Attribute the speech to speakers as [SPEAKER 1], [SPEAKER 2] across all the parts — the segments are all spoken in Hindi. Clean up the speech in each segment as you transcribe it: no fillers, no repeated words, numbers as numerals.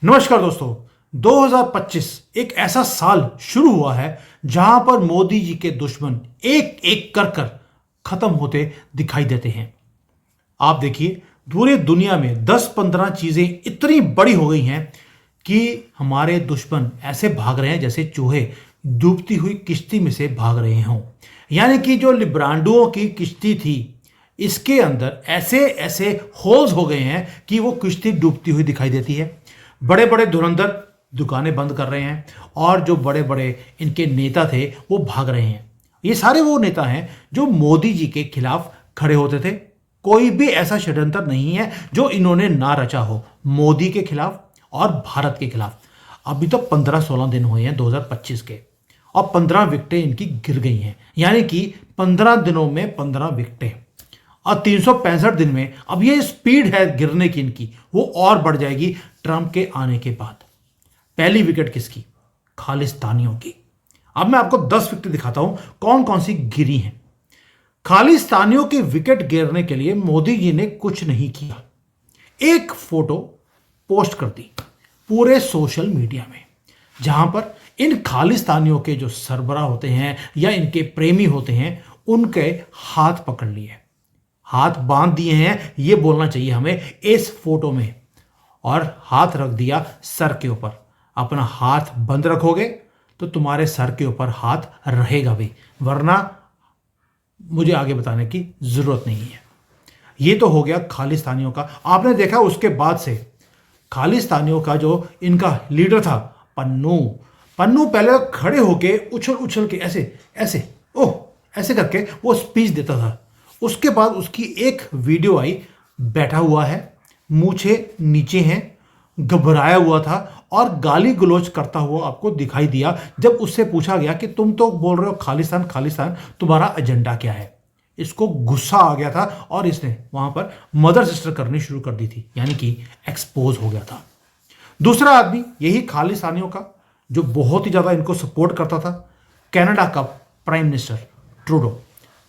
[SPEAKER 1] नमस्कार दोस्तों। 2025 एक ऐसा साल शुरू हुआ है जहां पर मोदी जी के दुश्मन एक एक कर खत्म होते दिखाई देते हैं। आप देखिए, पूरी दुनिया में 10-15 चीजें इतनी बड़ी हो गई हैं कि हमारे दुश्मन ऐसे भाग रहे हैं जैसे चूहे डूबती हुई किश्ती में से भाग रहे हों। यानी कि जो लिब्रांडुओं की किश्ती थी, इसके अंदर ऐसे ऐसे होल्स हो गए हैं कि वो किश्ती डूबती हुई दिखाई देती है। बड़े बड़े धुरंधर दुकानें बंद कर रहे हैं और जो बड़े बड़े इनके नेता थे वो भाग रहे हैं। ये सारे वो नेता हैं जो मोदी जी के खिलाफ खड़े होते थे। कोई भी ऐसा षड्यंत्र नहीं है जो इन्होंने ना रचा हो मोदी के खिलाफ और भारत के खिलाफ। अभी तो 15-16 दिन हुए हैं 2025 के, और 15 विकेटें इनकी गिर गई हैं। यानी कि 15 दिनों में 15 विकेटें, और 365 दिन में अब ये स्पीड है गिरने की इनकी, वो और बढ़ जाएगी ट्रंप के आने के बाद। पहली विकेट किसकी? खालिस्तानियों की। अब मैं आपको 10 विकेट दिखाता हूं कौन कौन सी गिरी हैं। खालिस्तानियों की विकेट गिरने के लिए मोदी जी ने कुछ नहीं किया, एक फोटो पोस्ट कर दी पूरे सोशल मीडिया में, जहां पर इन खालिस्तानियों के जो सरबराह होते हैं या इनके प्रेमी होते हैं उनके हाथ पकड़ लिए, हाथ बांध दिए हैं, ये बोलना चाहिए हमें इस फोटो में, और हाथ रख दिया सर के ऊपर। अपना हाथ बंद रखोगे तो तुम्हारे सर के ऊपर हाथ रहेगा भी, वरना मुझे आगे बताने की जरूरत नहीं है। ये तो हो गया खालिस्तानियों का। आपने देखा उसके बाद से खालिस्तानियों का जो इनका लीडर था पन्नू पन्नू पहले खड़े होके उछल उछल के ऐसे ऐसे ऐसे करके वो स्पीच देता था। उसके बाद उसकी एक वीडियो आई, बैठा हुआ है, मूछें नीचे हैं, घबराया हुआ था और गाली गलौज करता हुआ आपको दिखाई दिया। जब उससे पूछा गया कि तुम तो बोल रहे हो खालिस्तान खालिस्तान, तुम्हारा एजेंडा क्या है? इसको गुस्सा आ गया था और इसने वहां पर मदर सिस्टर करनी शुरू कर दी थी, यानी कि एक्सपोज हो गया था। दूसरा आदमी यही खालिस्तानियों का जो बहुत ही ज्यादा इनको सपोर्ट करता था, कनाडा का prime minister Trudeau.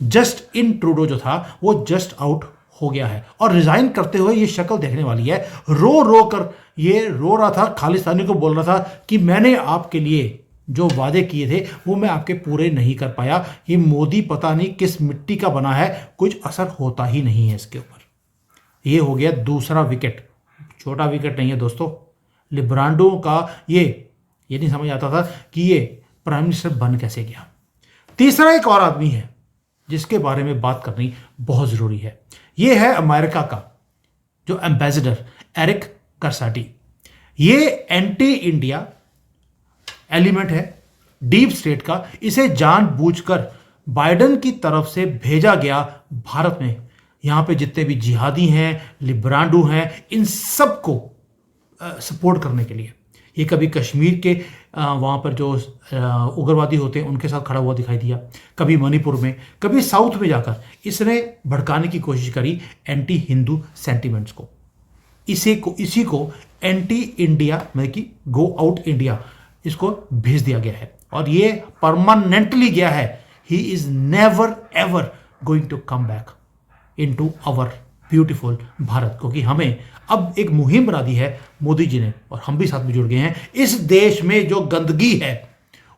[SPEAKER 1] Just in Trudeau जो था वो जस्ट आउट हो गया है, और रिजाइन करते हुए ये शक्ल देखने वाली है। रो रो कर ये रो रहा था, खालिस्तानी को बोल रहा था कि मैंने आपके लिए जो वादे किए थे वो मैं आपके पूरे नहीं कर पाया। ये मोदी पता नहीं किस मिट्टी का बना है, कुछ असर होता ही नहीं है इसके ऊपर। ये हो गया दूसरा विकेट। छोटा विकेट नहीं है दोस्तों। लिब्रांडो का ये नहीं समझ आता था कि ये प्राइम मिनिस्टर बन कैसे गया। तीसरा एक और आदमी है जिसके बारे में बात करनी बहुत जरूरी है। यह है अमेरिका का जो एम्बेसडर एरिक करसाटी। ये एंटी इंडिया एलिमेंट है डीप स्टेट का। इसे जानबूझकर बाइडेन की तरफ से भेजा गया भारत में। यहां पे जितने भी जिहादी हैं, लिब्रांडू हैं, इन सबको सपोर्ट करने के लिए। ये कभी कश्मीर के वहाँ पर जो उग्रवादी होते हैं उनके साथ खड़ा हुआ दिखाई दिया, कभी मणिपुर में, कभी साउथ में जाकर इसने भड़काने की कोशिश करी एंटी हिंदू सेंटिमेंट्स को। इसी को एंटी इंडिया मतलब कि गो आउट इंडिया इसको भेज दिया गया है, और ये परमानेंटली गया है। He is never ever going to come back into our beautiful Bharat, क्योंकि हमें अब एक मुहिम बना दी है मोदी जी ने, और हम भी साथ में जुड़ गए हैं। इस देश में जो गंदगी है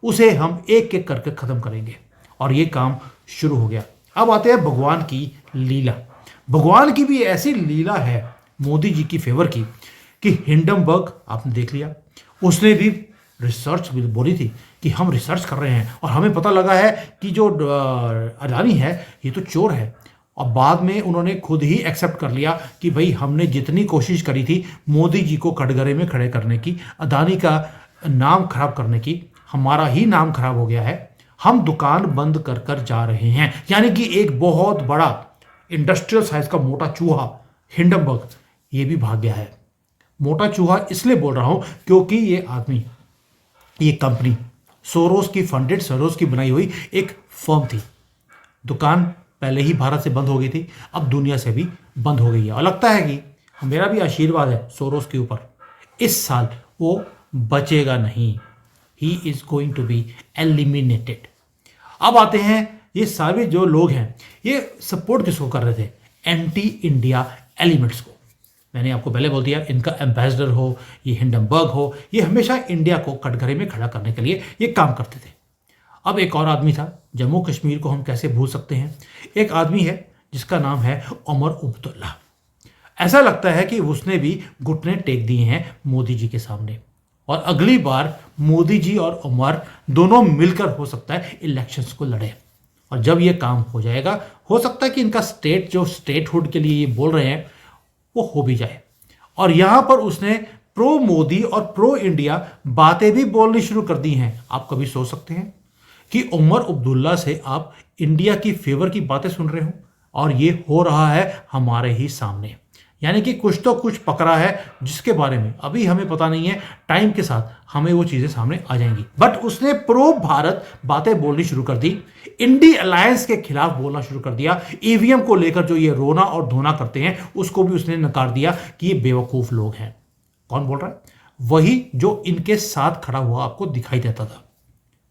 [SPEAKER 1] उसे हम एक एक करके खत्म करेंगे, और ये काम शुरू हो गया। अब आते हैं भगवान की लीला। भगवान की भी ऐसी लीला है मोदी जी की फेवर की कि हिंडनबर्ग आपने देख लिया, उसने भी रिसर्च भी बोली थी कि हम रिसर्च कर रहे हैं और हमें पता लगा है कि जो अडानी है ये तो चोर है। और बाद में उन्होंने खुद ही एक्सेप्ट कर लिया कि भाई हमने जितनी कोशिश करी थी मोदी जी को कटघरे में खड़े करने की, अदानी का नाम खराब करने की, हमारा ही नाम खराब हो गया है। हम दुकान बंद कर कर जा रहे हैं। यानी कि एक बहुत बड़ा इंडस्ट्रियल साइज का मोटा चूहा हिंडनबर्ग ये भी भाग गया है। मोटा चूहा इसलिए बोल रहा हूं क्योंकि ये आदमी, ये कंपनी सोरोस की फंडेड, सोरोस की बनाई हुई एक फर्म थी। दुकान पहले ही भारत से बंद हो गई थी, अब दुनिया से भी बंद हो गई है, और लगता है कि मेरा भी आशीर्वाद है सोरोस के ऊपर, इस साल वो बचेगा नहीं। He is going to be eliminated. अब आते हैं ये सारे जो लोग हैं ये सपोर्ट किसको कर रहे थे? एंटी इंडिया एलिमेंट्स को। मैंने आपको पहले बोल दिया, इनका एम्बेसडर हो, ये हिंडनबर्ग हो, ये हमेशा इंडिया को कटघरे में खड़ा करने के लिए ये काम करते थे। अब एक और आदमी था, जम्मू कश्मीर को हम कैसे भूल सकते हैं। एक आदमी है जिसका नाम है उमर अब्दुल्ला। ऐसा लगता है कि उसने भी घुटने टेक दिए हैं मोदी जी के सामने, और अगली बार मोदी जी और उमर दोनों मिलकर हो सकता है इलेक्शंस को लड़े। और जब ये काम हो जाएगा, हो सकता है कि इनका स्टेट जो स्टेटहुड के लिए ये बोल रहे हैं वो हो भी जाए। और यहां पर उसने प्रो मोदी और प्रो इंडिया बातें भी बोलनी शुरू कर दी हैं। आप कभी सोच सकते हैं कि उमर अब्दुल्ला से आप इंडिया की फेवर की बातें सुन रहे हो, और ये हो रहा है हमारे ही सामने। यानी कि कुछ तो कुछ पकड़ा है जिसके बारे में अभी हमें पता नहीं है, टाइम के साथ हमें वो चीजें सामने आ जाएंगी। बट उसने प्रो भारत बातें बोलनी शुरू कर दी, इंडी अलायंस के खिलाफ बोलना शुरू कर दिया। ईवीएम को लेकर जो ये रोना और धोना करते हैं उसको भी उसने नकार दिया कि ये बेवकूफ लोग हैं। कौन बोल रहा है? वही जो इनके साथ खड़ा हुआ आपको दिखाई देता था।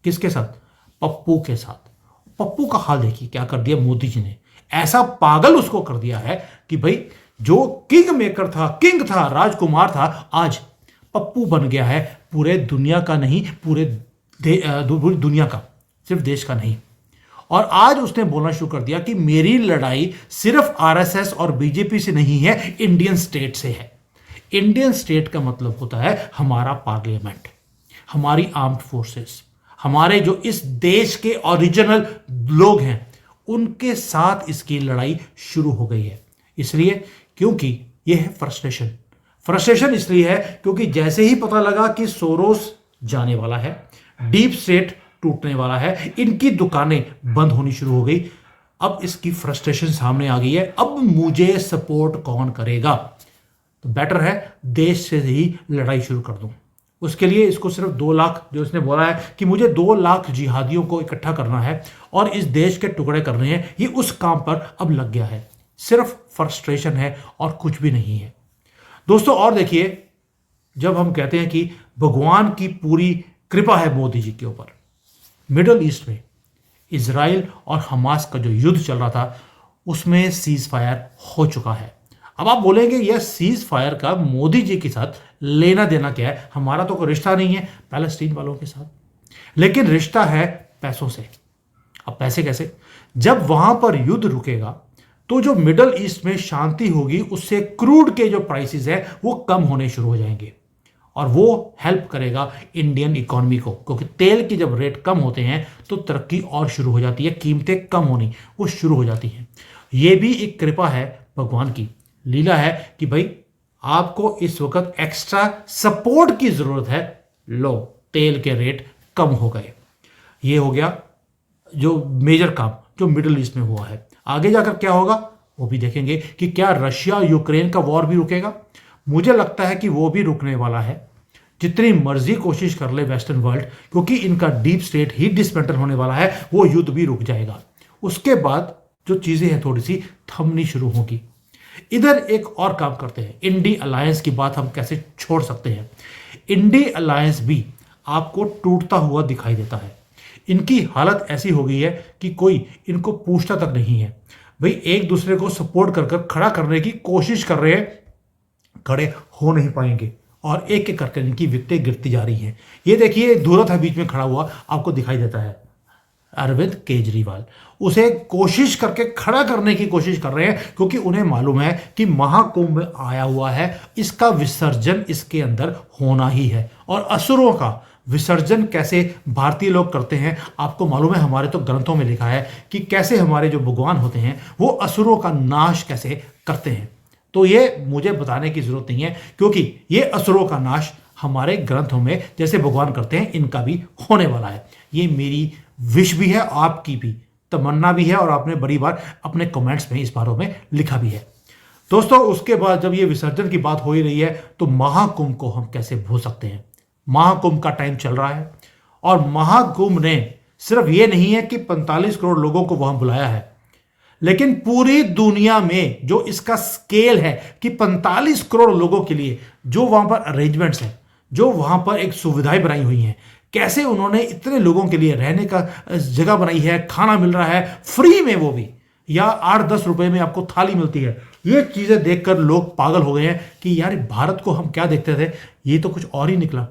[SPEAKER 1] किसके साथ? पप्पू के साथ। पप्पू का हाल देखिए क्या कर दिया मोदी जी ने। ऐसा पागल उसको कर दिया है कि भाई जो किंग मेकर था, किंग था, राजकुमार था, आज पप्पू बन गया है पूरे दुनिया का नहीं, पूरे दुनिया का, सिर्फ देश का नहीं। और आज उसने बोलना शुरू कर दिया कि मेरी लड़ाई सिर्फ आरएसएस और बीजेपी से नहीं है, इंडियन स्टेट से है। इंडियन स्टेट का मतलब होता है हमारा पार्लियामेंट, हमारी आर्म्ड फोर्सेस, हमारे जो इस देश के ओरिजिनल लोग हैं, उनके साथ इसकी लड़ाई शुरू हो गई है। इसलिए क्योंकि यह है फ्रस्ट्रेशन इसलिए है क्योंकि जैसे ही पता लगा कि सोरोस जाने वाला है, डीप स्टेट टूटने वाला है, इनकी दुकानें बंद होनी शुरू हो गई, अब इसकी फ्रस्ट्रेशन सामने आ गई है। अब मुझे सपोर्ट कौन करेगा? तो बेटर है देश से ही लड़ाई शुरू कर दूं। उसके लिए इसको सिर्फ 2 लाख, जो इसने बोला है कि मुझे 2 लाख जिहादियों को इकट्ठा करना है और इस देश के टुकड़े करने हैं, ये उस काम पर अब लग गया है। सिर्फ फ्रस्ट्रेशन है और कुछ भी नहीं है दोस्तों। और देखिए, जब हम कहते हैं कि भगवान की पूरी कृपा है मोदी जी के ऊपर, मिडल ईस्ट में इजराइल और हमास का जो युद्ध चल रहा था उसमें सीज फायर हो चुका है। अब आप बोलेंगे यह सीज फायर का मोदी जी के साथ लेना देना क्या है? हमारा तो कोई रिश्ता नहीं है पैलेस्टीन वालों के साथ, लेकिन रिश्ता है पैसों से। अब पैसे कैसे? जब वहां पर युद्ध रुकेगा तो जो मिडल ईस्ट में शांति होगी, उससे क्रूड के जो प्राइसेस है वो कम होने शुरू हो जाएंगे, और वो हेल्प करेगा इंडियन इकोनॉमी को, क्योंकि तेल के जब रेट कम होते हैं तो तरक्की और शुरू हो जाती है, कीमतें कम होनी वो शुरू हो जाती हैं। ये भी एक कृपा है, भगवान की लीला है कि भाई आपको इस वक्त एक्स्ट्रा सपोर्ट की जरूरत है, लो तेल के रेट कम हो गए। ये हो गया जो मेजर काम जो मिडिल ईस्ट में हुआ है। आगे जाकर क्या होगा वो भी देखेंगे कि क्या रशिया यूक्रेन का वॉर भी रुकेगा। मुझे लगता है कि वो भी रुकने वाला है, जितनी मर्जी कोशिश कर ले वेस्टर्न वर्ल्ड, क्योंकि इनका डीप स्टेट ही डिसमेंटल होने वाला है, वो युद्ध भी रुक जाएगा। उसके बाद जो चीजें हैं थोड़ी सी थमनी शुरू होगी। इधर एक और काम करते हैं, इंडी अलायंस की बात हम कैसे छोड़ सकते हैं। इंडी अलायंस भी आपको टूटता हुआ दिखाई देता है। इनकी हालत ऐसी हो गई है कि कोई इनको पूछता तक नहीं है। भाई एक दूसरे को सपोर्ट कर कर खड़ा करने की कोशिश कर रहे हैं, खड़े हो नहीं पाएंगे, और एक एक करके इनकी वित्तें गिरती जा रही हैं। ये देखिए धूरत है बीच में खड़ा हुआ, आपको दिखाई देता है अरविंद केजरीवाल। उसे कोशिश करके खड़ा करने की कोशिश कर रहे हैं, क्योंकि उन्हें मालूम है कि महाकुंभ आया हुआ है, इसका विसर्जन इसके अंदर होना ही है। और असुरों का विसर्जन कैसे भारतीय लोग करते हैं आपको मालूम है, हमारे तो ग्रंथों में लिखा है कि कैसे हमारे जो भगवान होते हैं वो असुरों का नाश कैसे करते हैं। तो ये मुझे बताने की जरूरत नहीं है, क्योंकि ये असुरों का नाश हमारे ग्रंथों में जैसे भगवान करते हैं इनका भी होने वाला है। ये मेरी विश भी है, आपकी भी तमन्ना भी है, और आपने बड़ी बार अपने कमेंट्स में इस बारे में लिखा भी है। दोस्तों उसके बाद जब ये विसर्जन की बात हो ही रही है तो महाकुंभ को हम कैसे भूल सकते हैं। महाकुंभ का टाइम चल रहा है, और महाकुंभ ने सिर्फ ये नहीं है कि 45 करोड़ लोगों को वहां बुलाया है, लेकिन पूरी दुनिया में जो इसका स्केल है कि 45 करोड़ लोगों के लिए जो वहां पर अरेंजमेंट्स हैं, जो वहां पर एक सुविधाएं बनाई हुई हैं, कैसे उन्होंने इतने लोगों के लिए रहने का जगह बनाई है, खाना मिल रहा है फ्री में, वो भी या 8-10 रुपए में आपको थाली मिलती है, ये चीजें देखकर लोग पागल हो गए हैं कि यार भारत को हम क्या देखते थे, ये तो कुछ और ही निकला।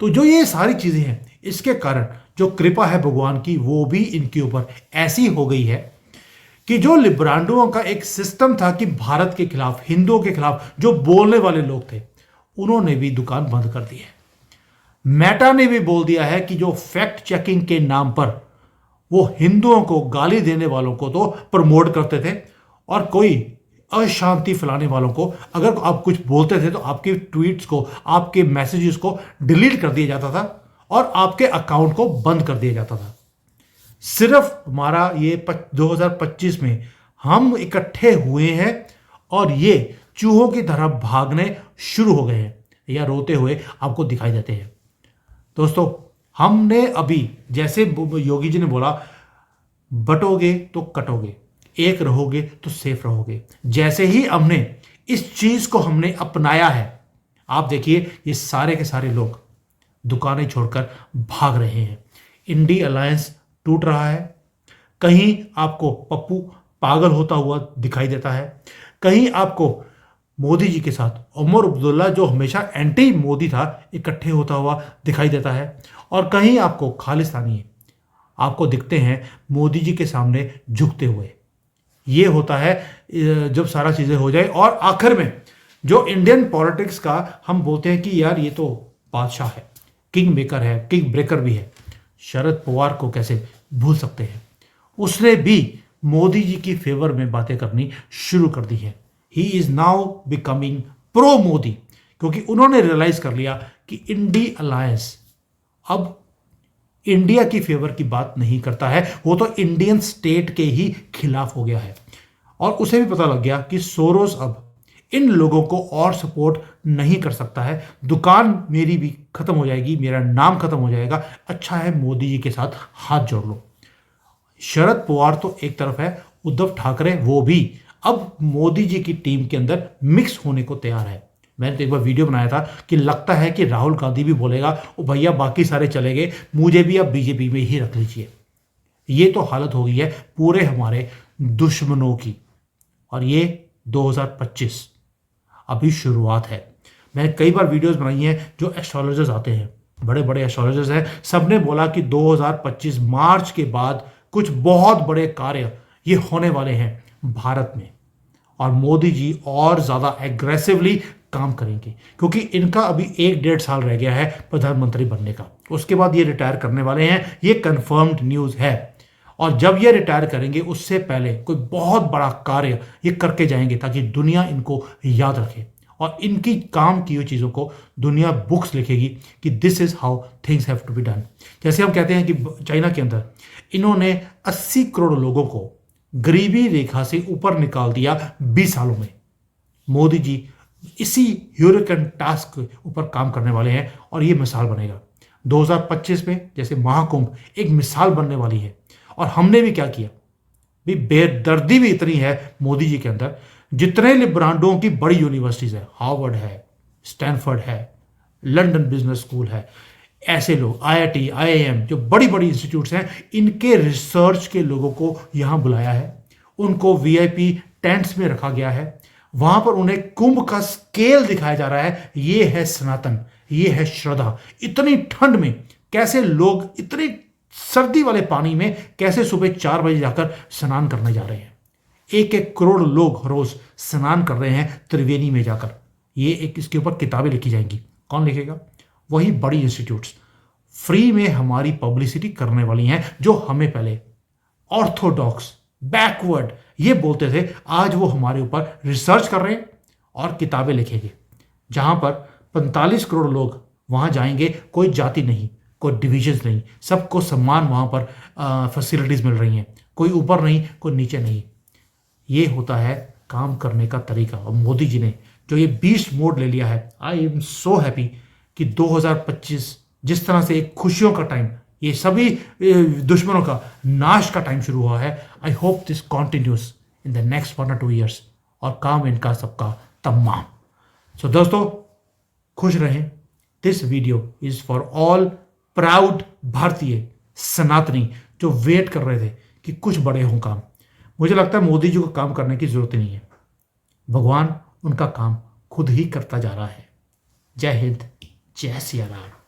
[SPEAKER 1] तो जो ये सारी चीजें हैं, इसके कारण जो कृपा है भगवान की वो भी इनके ऊपर ऐसी हो गई है कि जो लिब्रांडुओं का एक सिस्टम था कि भारत के खिलाफ, हिंदुओं के खिलाफ जो बोलने वाले लोग थे, उन्होंने भी दुकान बंद कर दी है। मेटा ने भी बोल दिया है कि जो फैक्ट चेकिंग के नाम पर वो हिंदुओं को गाली देने वालों को तो प्रमोट करते थे, और कोई अशांति फैलाने वालों को अगर आप कुछ बोलते थे तो आपके ट्वीट्स को, आपके मैसेजेस को डिलीट कर दिया जाता था और आपके अकाउंट को बंद कर दिया जाता था। सिर्फ हमारा ये 2025 में हम इकट्ठे हुए हैं और ये चूहों की तरह भागने शुरू हो गए हैं या रोते हुए आपको दिखाई देते हैं। दोस्तों, हमने अभी जैसे योगी जी ने बोला, बटोगे तो कटोगे, एक रहोगे तो सेफ रहोगे, जैसे ही हमने इस चीज को हमने अपनाया है, आप देखिए ये सारे के सारे लोग दुकानें छोड़कर भाग रहे हैं। इंडी अलायंस टूट रहा है। कहीं आपको पप्पू पागल होता हुआ दिखाई देता है, कहीं आपको मोदी जी के साथ उमर अब्दुल्ला जो हमेशा एंटी मोदी था इकट्ठे होता हुआ दिखाई देता है, और कहीं आपको खालिस्तानी आपको दिखते हैं मोदी जी के सामने झुकते हुए। ये होता है जब सारा चीजें हो जाए और आखिर में जो इंडियन पॉलिटिक्स का हम बोलते हैं कि यार ये तो बादशाह है, किंग मेकर है, किंग ब्रेकर भी है, शरद पवार को कैसे भूल सकते हैं। उसने भी मोदी जी की फेवर में बातें करनी शुरू कर दी है। He is now becoming pro Modi, क्योंकि उन्होंने रियलाइज कर लिया कि इंडी अलायंस अब इंडिया की फेवर की बात नहीं करता है, वो तो इंडियन स्टेट के ही खिलाफ हो गया है। और उसे भी पता लग गया कि सोरोस अब इन लोगों को और सपोर्ट नहीं कर सकता है, दुकान मेरी भी खत्म हो जाएगी, मेरा नाम खत्म हो जाएगा, अच्छा है मोदी जी के साथ हाथ जोड़ लो। शरद पवार तो एक तरफ है, उद्धव ठाकरे वो भी अब मोदी जी की टीम के अंदर मिक्स होने को तैयार है। मैंने तो एक बार वीडियो बनाया था कि लगता है कि राहुल गांधी भी बोलेगा ओ भैया बाकी सारे चले गए, मुझे भी अब बीजेपी में ही रख लीजिए। ये तो हालत हो गई है पूरे हमारे दुश्मनों की। और ये 2025 अभी शुरुआत है। मैंने कई बार वीडियोस बनाई हैं, जो एस्ट्रोलॉजर्स आते हैं, बड़े बड़े एस्ट्रोलॉजर्स हैं, सबने बोला कि 2025 मार्च के बाद कुछ बहुत बड़े कार्य ये होने वाले हैं भारत में, और मोदी जी और ज़्यादा एग्रेसिवली काम करेंगे, क्योंकि इनका अभी 1-1.5 साल रह गया है प्रधानमंत्री बनने का। उसके बाद ये रिटायर करने वाले हैं, ये कंफर्म्ड न्यूज़ है। और जब ये रिटायर करेंगे उससे पहले कोई बहुत बड़ा कार्य ये करके जाएंगे ताकि दुनिया इनको याद रखे, और इनकी काम की हुई चीज़ों को दुनिया बुक्स लिखेगी कि this is how things have to be done. जैसे हम कहते हैं कि चाइना के अंदर इन्होंने 80 करोड़ लोगों को गरीबी रेखा से ऊपर निकाल दिया 20 सालों में। मोदी जी इसी ह्यूरिकन टास्क के ऊपर काम करने वाले हैं और ये मिसाल बनेगा 2025 में। जैसे महाकुंभ एक मिसाल बनने वाली है। और हमने भी क्या किया, भी बेदर्दी भी इतनी है मोदी जी के अंदर। जितने लिब्रांडों की बड़ी यूनिवर्सिटीज है, हार्वर्ड है, स्टैनफोर्ड है, लंदन बिजनेस स्कूल है, ऐसे लोग IIT, IIM जो बड़ी बड़ी इंस्टीट्यूट्स हैं, इनके रिसर्च के लोगों को यहाँ बुलाया है। उनको VIP टेंट्स में रखा गया है, वहां पर उन्हें कुंभ का स्केल दिखाया जा रहा है। ये है सनातन, ये है श्रद्धा। इतनी ठंड में कैसे लोग इतनी सर्दी वाले पानी में कैसे सुबह 4 बजे जाकर स्नान करने जा रहे हैं। 1-1 करोड़ लोग रोज स्नान कर रहे हैं त्रिवेणी में जाकर। ये एक इसके ऊपर किताबें लिखी जाएंगी। कौन लिखेगा? वही बड़ी इंस्टीट्यूट्स फ्री में हमारी पब्लिसिटी करने वाली हैं, जो हमें पहले ऑर्थोडॉक्स, बैकवर्ड ये बोलते थे। आज वो हमारे ऊपर रिसर्च कर रहे हैं और किताबें लिखेंगे। जहां पर 45 करोड़ लोग वहां जाएंगे, कोई जाति नहीं, कोई डिविजन्स नहीं, सबको सम्मान वहां पर फैसिलिटीज मिल रही हैं, कोई ऊपर नहीं, कोई नीचे नहीं। ये होता है काम करने का तरीका। और मोदी जी ने जो ये बीस्ट मोड ले लिया है, आई एम सो हैप्पी कि 2025 जिस तरह से एक खुशियों का टाइम, ये सभी दुश्मनों का नाश का टाइम शुरू हुआ है। I hope this continuous in the next 1 or 2 years, और काम इनका सबका तमाम। सो दोस्तों, खुश रहें। This video is for all proud भारतीय सनातनी जो वेट कर रहे थे कि कुछ बड़े हों काम। मुझे लगता है मोदी जी को काम करने की जरूरत नहीं है। भगवान उनका काम खुद ही करता जा रहा है। जय हिंद, जय सिया राम।